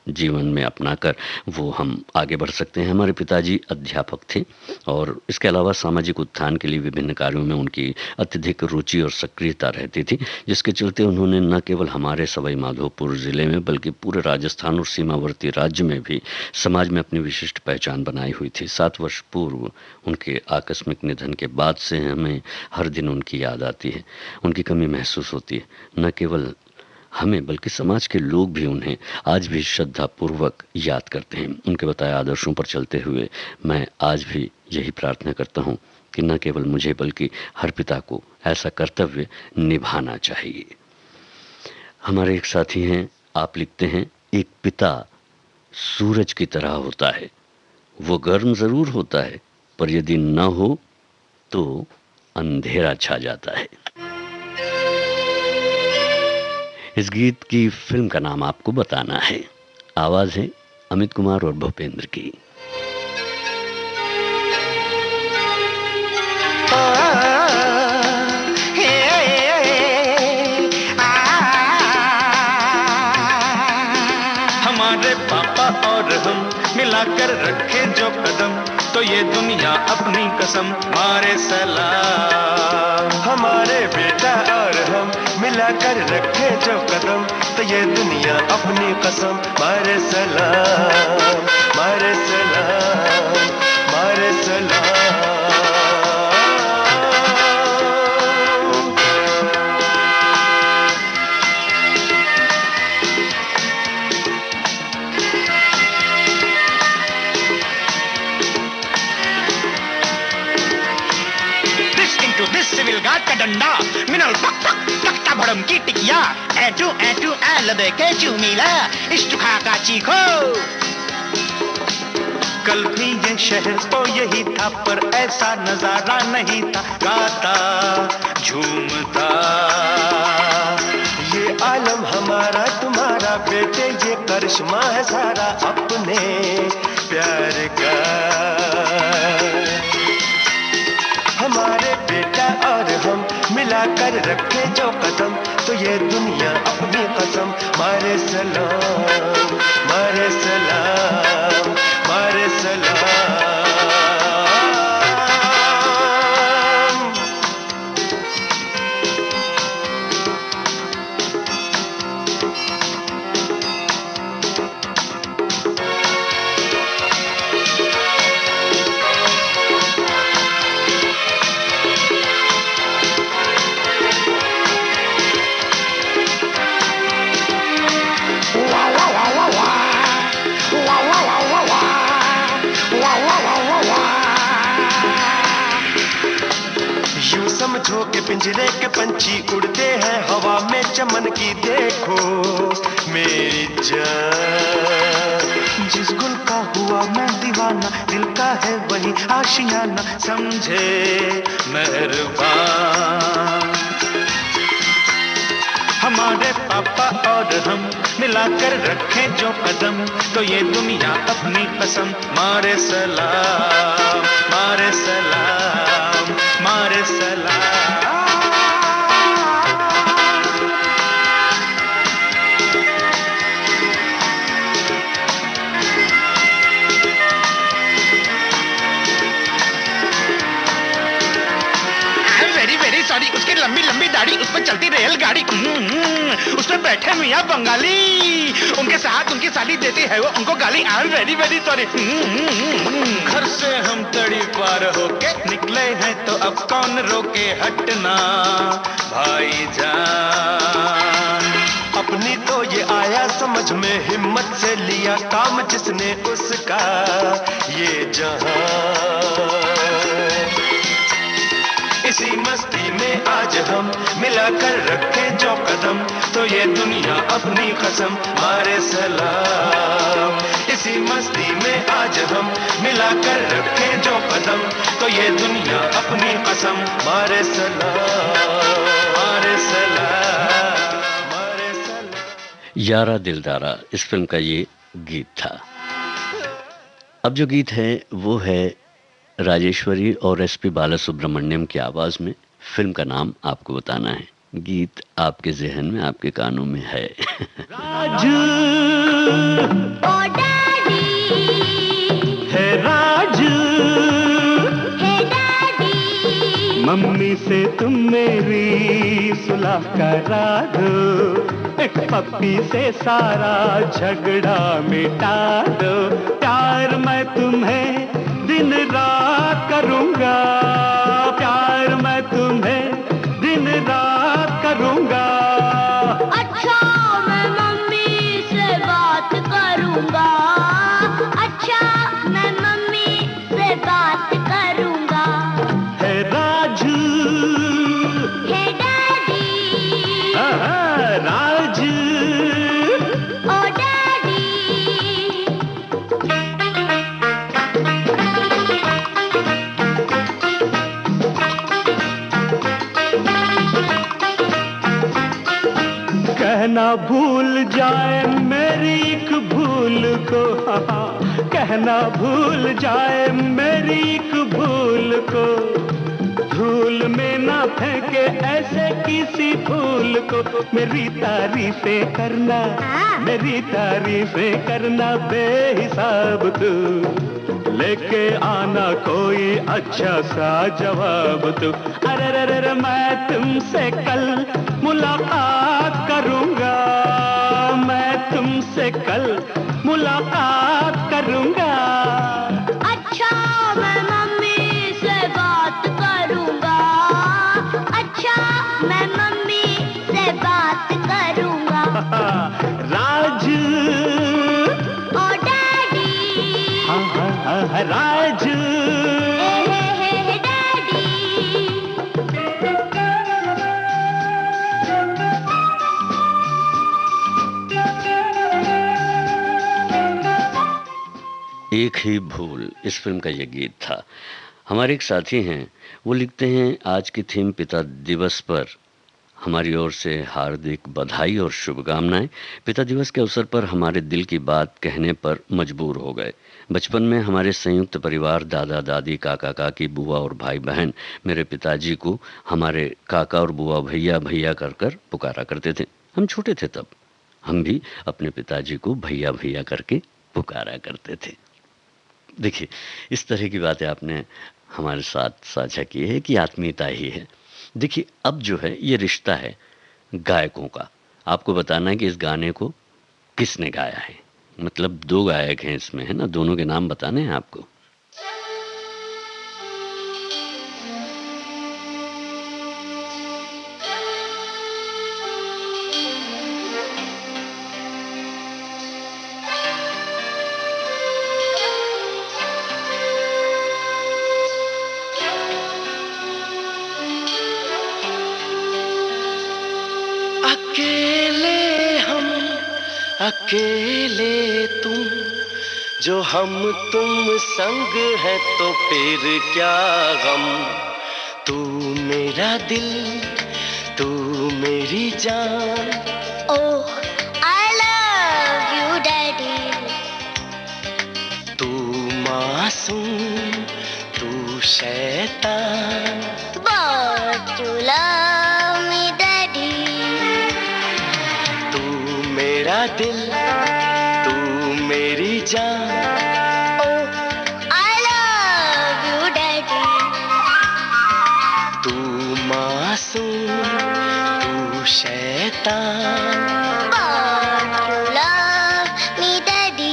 जीवन में अपनाकर वो हम आगे बढ़ सकते हैं। हमारे पिताजी अध्यापक थे और इसके अलावा सामाजिक उत्थान के लिए विभिन्न कार्यों में उनकी अत्यधिक रुचि और सक्रियता रहती थी, जिसके चलते उन्होंने न केवल हमारे सवाई माधोपुर ज़िले में बल्कि पूरे राजस्थान और सीमावर्ती राज्य में भी समाज में अपनी विशिष्ट पहचान बनाई हुई थी। 7 वर्ष पूर्व उनके आकस्मिक निधन के बाद से हमें हर दिन उनकी याद आती है, उनकी कमी महसूस होती है। न केवल हमें बल्कि समाज के लोग भी उन्हें आज भी श्रद्धापूर्वक याद करते हैं। उनके बताए आदर्शों पर चलते हुए मैं आज भी यही प्रार्थना करता हूँ कि न केवल मुझे बल्कि हर पिता को ऐसा कर्तव्य निभाना चाहिए। हमारे एक साथी हैं, आप लिखते हैं, एक पिता सूरज की तरह होता है, वो गर्म जरूर होता है पर यदि न हो तो अंधेरा छा जाता है। इस गीत की फिल्म का नाम आपको बताना है। आवाज है अमित कुमार और भूपेंद्र की। हमारे पापा और हम मिलाकर रखे जो कदम, तो ये दुनिया अपनी कसम मारे सलाम। हमारे बेटा और हम मिलाकर रखे जो कदम, तो ये दुनिया अपनी कसम मारे सलाम, मारे सलाम, मारे सलाम। सिविल गार्ड का डंडा मिनल पक पक तख्ता भड़म की टिकिया ऐटू ऐटू ऐ देखे चूमीला इष्टुखा का चीखो। कल भी ये शहर तो यही था पर ऐसा नजारा नहीं था, गाता झूमता ये आलम हमारा तुम्हारा बेटे, ये करिश्मा है सारा अपने प्यार का। हमारे बेटा और हम मिलाकर रखे जो कदम, तो ये दुनिया अपनी कसम मारे सलाम, मारे सलाम, मारे सलाम। समझो के पिंजरे के पंछी उड़ते हैं हवा में चमन की, देखो मेरी जान। जिस गुल का हुआ मैं दीवाना, दिल का है वही आशियाना, समझे मेहरबान। हमारे पापा और हम मिलाकर रखें जो कदम, तो ये दुनिया अपनी कसम मारे सलाम, मारे सलाम, मारे सलाम। सॉरी, उसकी लंबी लंबी दाढ़ी, उस पर चलती रेलगाड़ी, उस पर बैठे मियाँ बंगाली, उनके साथ उनकी साली देती है वो उनको गाली। I am very very sorry. घर से हम तड़ी पार होके निकले हैं तो अब कौन रोके, हटना भाईजान। अपनी तो ये आया समझ में, हिम्मत से लिया काम जिसने उसका ये जहां। इसी मस्ती में आज हम मिलाकर रखें जो कदम, तो ये दुनिया अपनी कसम मारे सलाम। इसी मस्ती में आज हम मिलाकर रखें जो कदम, तो ये दुनिया अपनी कसम मारे सलाम, मारे सलाम, मारे सलाम। यारा दिलदारा, इस फिल्म का ये गीत था। अब जो गीत है वो है राजेश्वरी और एसपी बालासुब्रमण्यम की आवाज में। फिल्म का नाम आपको बताना है। गीत आपके जहन में, आपके कानों में है। राजू ओ डैडी, है राजू, हे डैडी, मम्मी से तुम मेरी सुलह करा दो, एक पप्पी से सारा झगड़ा मिटा दो, प्यार मैं तुम्हें दिन रात करूंगा, प्यार मैं तुम्हें दिन रात करूंगा। अच्छा मैं मम्मी से बात करूंगा, अच्छा मैं मम्मी से बात करूंगा। है राजू, हे डैडी, राजू, ओ डैडी, कहना भूल जाए मेरी एक भूल को, कहना भूल जाए मेरी एक भूल को, धूल में ना फेंके ऐसे किसी फूल को, मेरी तारीफें करना, मेरी तारीफें करना बेहिसाब तू, लेके आना कोई अच्छा सा जवाब तू। अरे मैं तुमसे कल मुलाकात करूंगा, मैं तुमसे कल मुलाकात करूंगा। अच्छा मैं मम्मी से बात करूंगा, अच्छा मैं मम्मी से बात करूंगा। राजू, ओ डैडी, राजू, हे डैडी, एक ही भूल, इस फिल्म का यह गीत था। हमारे एक साथी हैं, वो लिखते हैं, आज की थीम पिता दिवस पर हमारी ओर से हार्दिक बधाई और शुभकामनाएं। पिता दिवस के अवसर पर हमारे दिल की बात कहने पर मजबूर हो गए। बचपन में हमारे संयुक्त परिवार, दादा दादी, काका काकी, बुआ और भाई बहन मेरे पिताजी को हमारे काका और बुआ भैया भैया कर कर पुकारा करते थे। हम छोटे थे तब, हम भी अपने पिताजी को भैया भैया करके पुकारा करते थे। देखिए, इस तरह की बातें आपने हमारे साथ साझा की है कि आत्मीयता ही है। देखिए, अब जो है ये रिश्ता है गायकों का। आपको बताना है कि इस गाने को किसने गाया है। मतलब दो गायक हैं इसमें, है ना, दोनों के नाम बताने हैं आपको। अकेले हम, अकेले तुम, जो हम तुम संग है तो फिर क्या गम। तू मेरा दिल, तू मेरी जान। ओह आई लव यू डैडी, तू मासूम, तू शैतान। but you love me daddy. तू मेरा दिल, तू मेरी जान। ओह आई लव यू डैडी, तू मासूम, तू शैतान। but you love me daddy.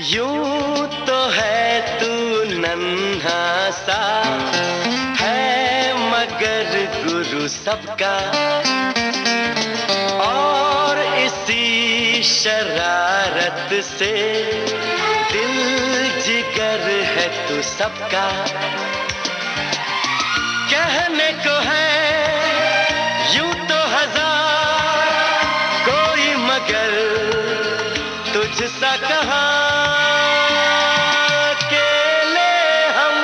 यूं तो है तू नन्हा सा, है मगर गुरु सबका, और इसी शरारत से दिल जिगर है तू सबका, कहने को है यूं तो हजार कोई मगर तुझसा कहाँ, अकेले हम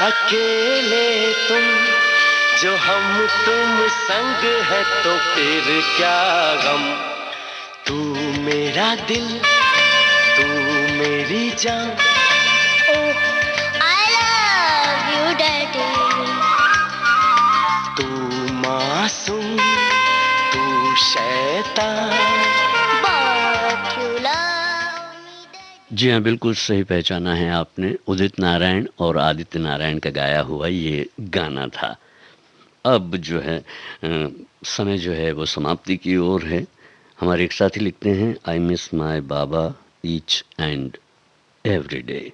अकेले तुम, जो हम तुम संग है तो फिर क्या गम। तू मेरा दिल, तू मेरी जान, I love you, Daddy. तू मासूम, तू शैतान, But you love me, Daddy. जी हाँ, बिल्कुल सही पहचाना है आपने। उदित नारायण और आदित्य नारायण का गाया हुआ ये गाना था। अब जो है समय जो है वो समाप्ति की ओर है। हमारे एक साथी लिखते हैं, I miss my Baba each and every day.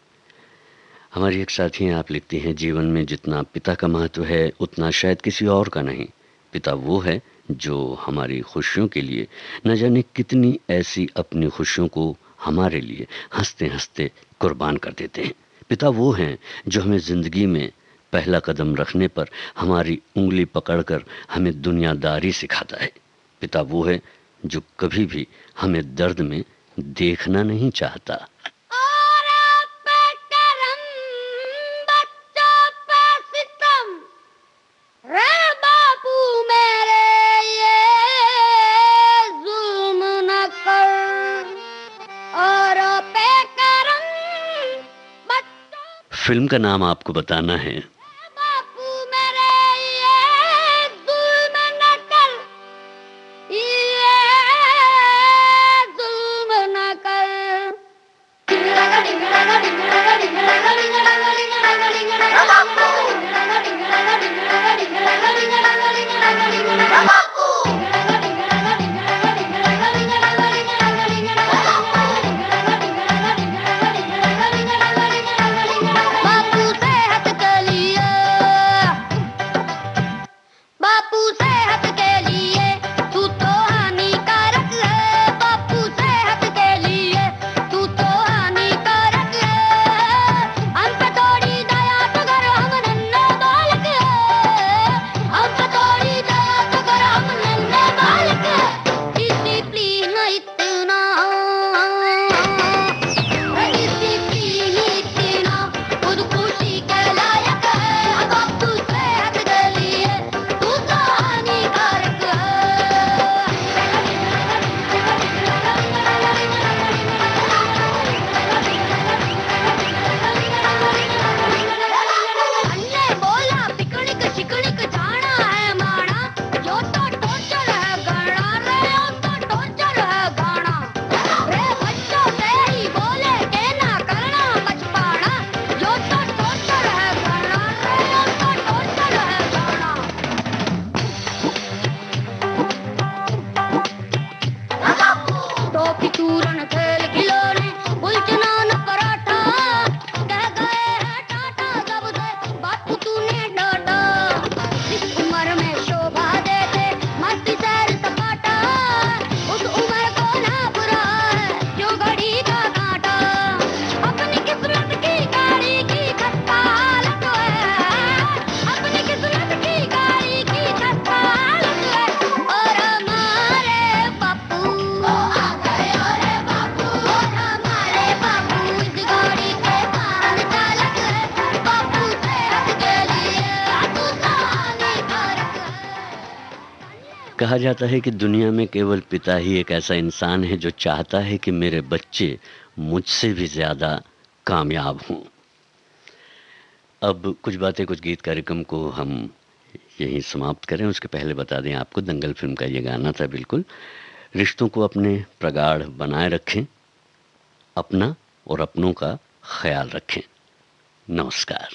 हमारी एक साथी हैं, आप लिखती हैं, जीवन में जितना पिता का महत्व है उतना शायद किसी और का नहीं। पिता वो है जो हमारी खुशियों के लिए न जाने कितनी ऐसी अपनी खुशियों को हमारे लिए हंसते हंसते कुर्बान कर देते हैं। पिता वो हैं जो हमें ज़िंदगी में पहला कदम रखने पर हमारी उंगली पकड़कर हमें दुनियादारी सिखाता है। पिता वो है जो कभी भी हमें दर्द में देखना नहीं चाहता। और आप पे करम, बच्चों पे सितम, रे बापू मेरे ये जुल्म न कर। और आप पे करम, बच्चों फिल्म का नाम आपको बताना है। बापू मेरे ये जुल्म न कर, ये जुल्म न कर। बापू सेहत के लिए, बापू सेहत के लिए तू तो हानिकारक है। बापू सेहत के लिए तू तो हानिकारक है। हम पे थोड़ी दया तो कर, हम नन्हे बालक है। हम पे थोड़ी दया तो कर, हम नन्हे बालक है। डिसिप्लिन इतना, डिसिप्लिन इतना खुदकुशी के लायक है। बापू सेहत के लिए तू तो हानिकारक अन्ने बोला पिकनिक शिकनिक जाना है माना, यो तो टोचर है गाना रे, यो तो टोचर है गाना रे। बच्चों से ही बोले के ना करना बचपना, यो तो टोचर है गाना रे, यो तो टोचर है गाना। टोपी चूरन खेल खिलौने उलझना न पराठा, कह गए हैं टाटा सबसे बापू तूने डांटा। इस उम्र में शोभा देते मस्ती सैर सपाटा, उस उम्र को ना बुरा है जो घड़ी का कांटा। अपनी किस्मत की गाड़ी की खस्ता हालत है, अपनी किस्मत की गाड़ी की खस्ता हालत है। और हमारे बापू आ गए, अरे बापू, और हमारे बापू इस गाड़ी के वाहन चालक है। बापू सेहत के लिए तू तो हानिकारक है। कहा जाता है कि दुनिया में केवल पिता ही एक ऐसा इंसान है जो चाहता है कि मेरे बच्चे मुझसे भी ज़्यादा कामयाब हों। अब कुछ बातें कुछ गीत कार्यक्रम को हम यहीं समाप्त करें। उसके पहले बता दें आपको, दंगल फिल्म का ये गाना था। बिल्कुल रिश्तों को अपने प्रगाढ़ बनाए रखें, अपना और अपनों का ख्याल रखें। नमस्कार।